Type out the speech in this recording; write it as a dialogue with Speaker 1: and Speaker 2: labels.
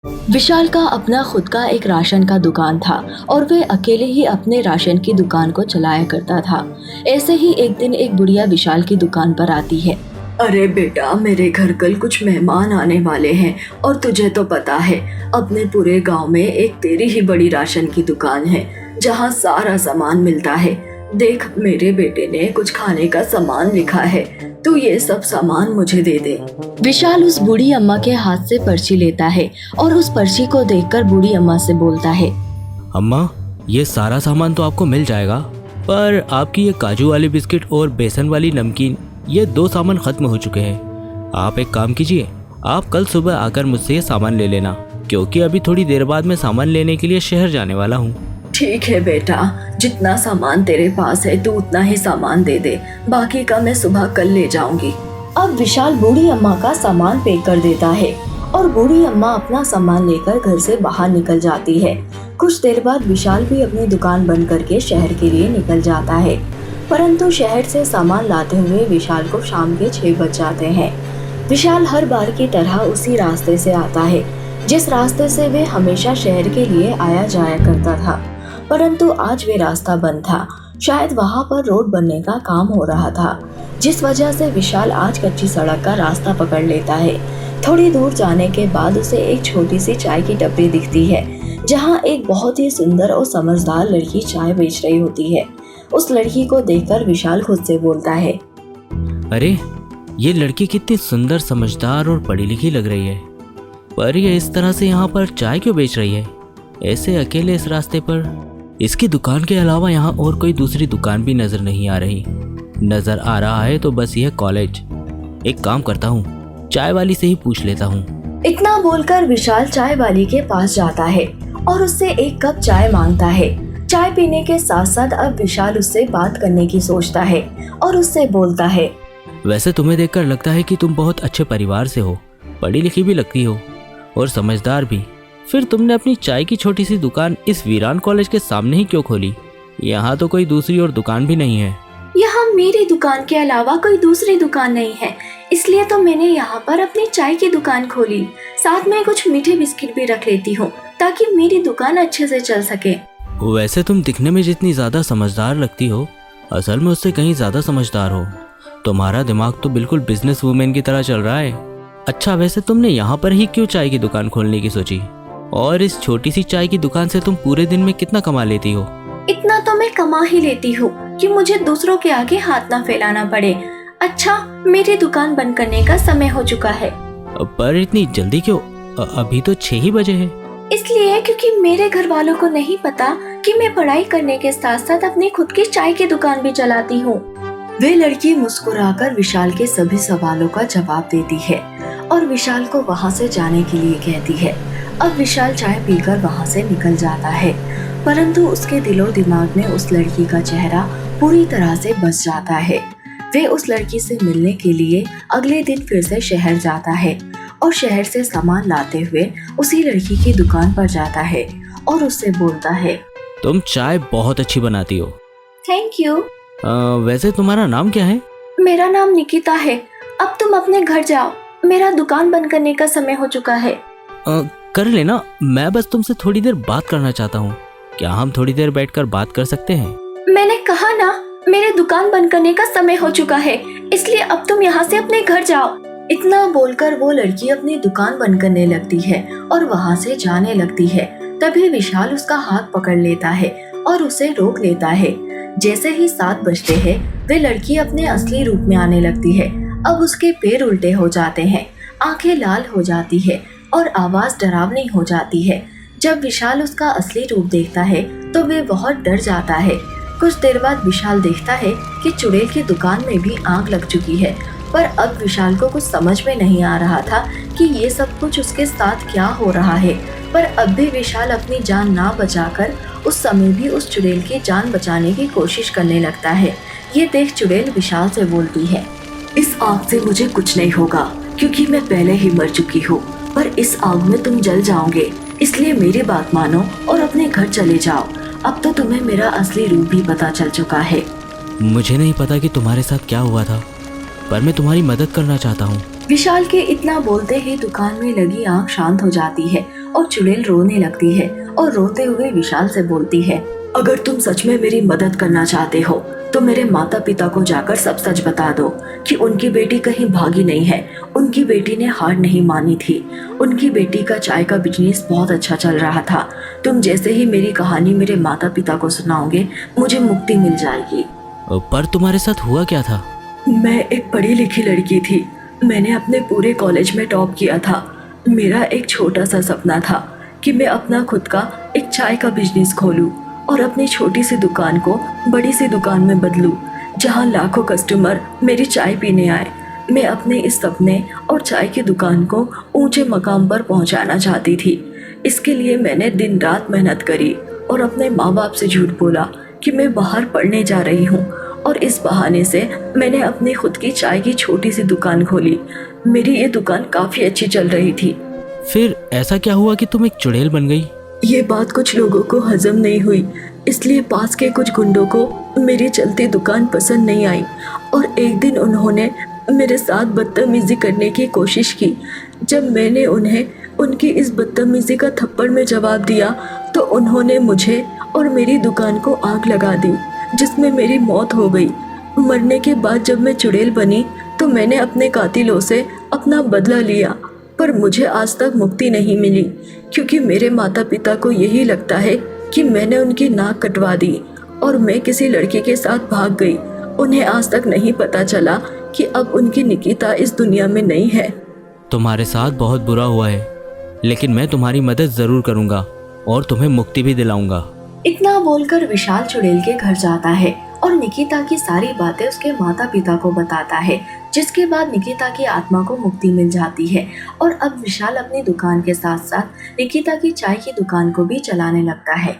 Speaker 1: विशाल का अपना खुद का एक राशन का दुकान था और वे अकेले ही अपने राशन की दुकान को चलाया करता था। ऐसे ही एक दिन एक बुढ़िया विशाल की दुकान पर आती है।
Speaker 2: अरे बेटा, मेरे घर कल कुछ मेहमान आने वाले हैं और तुझे तो पता है अपने पूरे गांव में एक तेरी ही बड़ी राशन की दुकान है जहां सारा सामान मिलता है। देख, मेरे बेटे ने कुछ खाने का सामान लिखा है, तू ये सब सामान मुझे दे दे।
Speaker 1: विशाल उस बूढ़ी अम्मा के हाथ से पर्ची लेता है और उस पर्ची को देखकर बूढ़ी अम्मा से बोलता है,
Speaker 3: अम्मा, ये सारा सामान तो आपको मिल जाएगा, पर आपकी ये काजू वाली बिस्किट और बेसन वाली नमकीन, ये 2 सामान खत्म हो चुके हैं। आप एक काम कीजिए, आप कल सुबह आकर मुझसे ये सामान ले लेना, क्योंकि अभी थोड़ी देर बाद मैं सामान लेने के लिए शहर जाने वाला हूँ।
Speaker 2: ठीक है बेटा, जितना सामान तेरे पास है तू उतना ही सामान दे दे, बाकी का मैं सुबह कल ले जाऊंगी।
Speaker 1: अब विशाल बूढ़ी अम्मा का सामान पे कर देता है और बूढ़ी अम्मा अपना सामान लेकर घर से बाहर निकल जाती है। कुछ देर बाद विशाल भी अपनी दुकान बंद करके शहर के लिए निकल जाता है, परंतु शहर से सामान लाते हुए विशाल को शाम के 6 बज जाते हैं। विशाल हर बार की तरह उसी रास्ते से आता है जिस रास्ते से वे हमेशा शहर के लिए आया जाया करता था, परंतु आज वे रास्ता बंद था। शायद वहाँ पर रोड बनने का काम हो रहा था, जिस वजह से विशाल आज कच्ची सड़क का रास्ता पकड़ लेता है। थोड़ी दूर जाने के बाद उसे एक छोटी सी चाय की टपरी दिखती है जहाँ एक बहुत ही सुंदर और समझदार लड़की चाय बेच रही होती है। उस लड़की को देखकर विशाल खुद से बोलता है,
Speaker 3: अरे, ये लड़की कितनी सुंदर, समझदार और पढ़ी लिखी लग रही है, पर ये इस तरह से यहाँ पर चाय क्यों बेच रही है, ऐसे अकेले इस रास्ते पर? इसकी दुकान के अलावा यहाँ और कोई दूसरी दुकान भी नजर नहीं आ रही। नजर आ रहा है तो बस यह कॉलेज। एक काम करता हूँ, चाय वाली से ही पूछ लेता हूँ।
Speaker 1: इतना बोलकर विशाल चाय वाली के पास जाता है और उससे एक कप चाय मांगता है। चाय पीने के साथ साथ अब विशाल उससे बात करने की सोचता है और उससे बोलता है,
Speaker 3: वैसे तुम्हें देखकर लगता है कि तुम बहुत अच्छे परिवार से हो, पढ़ी लिखी भी लगती हो और समझदार भी। फिर तुमने अपनी चाय की छोटी सी दुकान इस वीरान कॉलेज के सामने ही क्यों खोली? यहाँ तो कोई दूसरी और दुकान भी नहीं है।
Speaker 1: यहाँ मेरी दुकान के अलावा कोई दूसरी दुकान नहीं है, इसलिए तो मैंने यहाँ पर अपनी चाय की दुकान खोली। साथ में कुछ मीठे बिस्किट भी रख लेती हूँ ताकि मेरी दुकान अच्छे से चल सके।
Speaker 3: वैसे तुम दिखने में जितनी ज्यादा समझदार लगती हो, असल में उससे कहीं ज्यादा समझदार हो। तुम्हारा दिमाग तो बिल्कुल बिजनेस वुमेन की तरह चल रहा है। अच्छा, वैसे तुमने यहाँ पर ही क्यों चाय की दुकान खोलने की सोची? और इस छोटी सी चाय की दुकान से तुम पूरे दिन में कितना कमा लेती हो?
Speaker 1: इतना तो मैं कमा ही लेती हूँ कि मुझे दूसरों के आगे हाथ ना फैलाना पड़े। अच्छा, मेरी दुकान बंद करने का समय हो चुका है।
Speaker 3: पर इतनी जल्दी क्यों? अभी तो 6 ही बजे हैं।
Speaker 1: इसलिए क्योंकि मेरे घर वालों को नहीं पता कि मैं पढ़ाई करने के साथ साथ अपनी खुद की चाय की दुकान भी चलाती हूँ। वे लड़की मुस्कुराकर विशाल के सभी सवालों का जवाब देती है और विशाल को वहाँ से जाने के लिए कहती है। अब विशाल चाय पीकर वहाँ से निकल जाता है, परंतु उसके दिलो दिमाग में उस लड़की का चेहरा पूरी तरह से बस जाता है। वे उस लड़की से मिलने के लिए अगले दिन फिर से शहर जाता है और शहर से सामान लाते हुए उसी लड़की की दुकान पर जाता है और उससे बोलता है,
Speaker 3: तुम चाय बहुत अच्छी बनाती हो।
Speaker 1: Thank you.
Speaker 3: वैसे तुम्हारा नाम क्या है?
Speaker 1: मेरा नाम निकिता है। अब तुम अपने घर जाओ, मेरा दुकान बंद करने का समय हो चुका है।
Speaker 3: कर लेना, मैं बस तुमसे थोड़ी देर बात करना चाहता हूँ। क्या हम थोड़ी देर बैठकर बात कर सकते हैं?
Speaker 1: मैंने कहा ना, मेरे दुकान बंद करने का समय हो चुका है, इसलिए अब तुम यहाँ से अपने घर जाओ। इतना बोलकर वो लड़की अपनी दुकान बंद करने लगती है और वहाँ से जाने लगती है। तभी विशाल उसका हाथ पकड़ लेता है और उसे रोक लेता है। जैसे ही 7 बजते हैं, वे लड़की अपने असली रूप में आने लगती है। अब उसके पैर उल्टे हो जाते हैं, आंखें लाल हो जाती है और आवाज डरावनी हो जाती है। जब विशाल उसका असली रूप देखता है तो वे बहुत डर जाता है। कुछ देर बाद विशाल देखता है कि चुड़ैल की दुकान में भी आग लग चुकी है, पर अब विशाल को कुछ समझ में नहीं आ रहा था कि ये सब कुछ उसके साथ क्या हो रहा है। पर अब भी विशाल अपनी जान ना बचाकर उस समय भी उस चुड़ैल की जान बचाने की कोशिश करने लगता है। ये देख चुड़ैल विशाल से बोलती है,
Speaker 2: इस आग से मुझे कुछ नहीं होगा क्योंकि मैं पहले ही मर चुकी हूँ, पर इस आग में तुम जल जाओगे, इसलिए मेरी बात मानो और अपने घर चले जाओ। अब तो तुम्हें मेरा असली रूप भी पता चल चुका है।
Speaker 3: मुझे नहीं पता कि तुम्हारे साथ क्या हुआ था, पर मैं तुम्हारी मदद करना चाहता हूँ।
Speaker 1: विशाल के इतना बोलते ही दुकान में लगी आग शांत हो जाती है और चुड़ैल रोने लगती है और रोते हुए विशाल से बोलती है,
Speaker 2: अगर तुम सच में मेरी मदद करना चाहते हो तो मेरे माता पिता को जाकर सब सच बता दो कि उनकी बेटी कहीं भागी नहीं है। उनकी बेटी ने हार नहीं मानी थी। उनकी बेटी का चाय का बिजनेस बहुत अच्छा चल रहा था। तुम जैसे ही मेरी कहानी मेरे माता पिता को सुनाओगे मुझे मुक्ति मिल जाएगी।
Speaker 3: पर तुम्हारे साथ हुआ क्या था?
Speaker 2: मैं एक पढ़ी लिखी लड़की थी। मैंने अपने पूरे कॉलेज में टॉप किया था। मेरा एक छोटा सा सपना था कि मैं अपना खुद का एक चाय का बिजनेस खोलूं और अपनी छोटी सी दुकान को बड़ी सी दुकान में बदलूं, जहां लाखों कस्टमर मेरी चाय पीने आए। मैं अपने इस सपने और चाय की दुकान को ऊंचे मकाम पर पहुंचाना चाहती थी। इसके लिए मैंने दिन रात मेहनत करी और अपने माँ बाप से झूठ बोला कि मैं बाहर पढ़ने जा रही हूँ, और इस बहाने से मैंने अपनी खुद की चाय की छोटी सी दुकान खोली। मेरी ये दुकान काफ़ी अच्छी चल रही थी।
Speaker 3: फिर ऐसा क्या हुआ कि तुम एक चुड़ैल बन गई?
Speaker 2: ये बात कुछ लोगों को हजम नहीं हुई, इसलिए पास के कुछ गुंडों को मेरी चलती दुकान पसंद नहीं आई और एक दिन उन्होंने मेरे साथ बदतमीजी करने की कोशिश की। जब मैंने उन्हें उनकी इस बदतमीजी का थप्पड़ में जवाब दिया तो उन्होंने मुझे और मेरी दुकान को आग लगा दी, जिसमें मेरी मौत हो गई। मरने के बाद जब मैं चुड़ैल बनी तो मैंने अपने कातिलों से अपना बदला लिया, पर मुझे आज तक मुक्ति नहीं मिली, क्योंकि मेरे माता पिता को यही लगता है कि मैंने उनकी नाक कटवा दी और मैं किसी लड़के के साथ भाग गई। उन्हें आज तक नहीं पता चला कि अब उनकी निकिता इस दुनिया में नहीं है।
Speaker 3: तुम्हारे साथ बहुत बुरा हुआ है, लेकिन मैं तुम्हारी मदद जरूर करूंगा और तुम्हें मुक्ति भी दिलाऊंगा।
Speaker 1: इतना बोलकर विशाल चुड़ैल के घर जाता है और निकिता की सारी बातें उसके माता पिता को बताता है, जिसके बाद निकिता की आत्मा को मुक्ति मिल जाती है और अब विशाल अपनी दुकान के साथ साथ निकिता की चाय की दुकान को भी चलाने लगता है।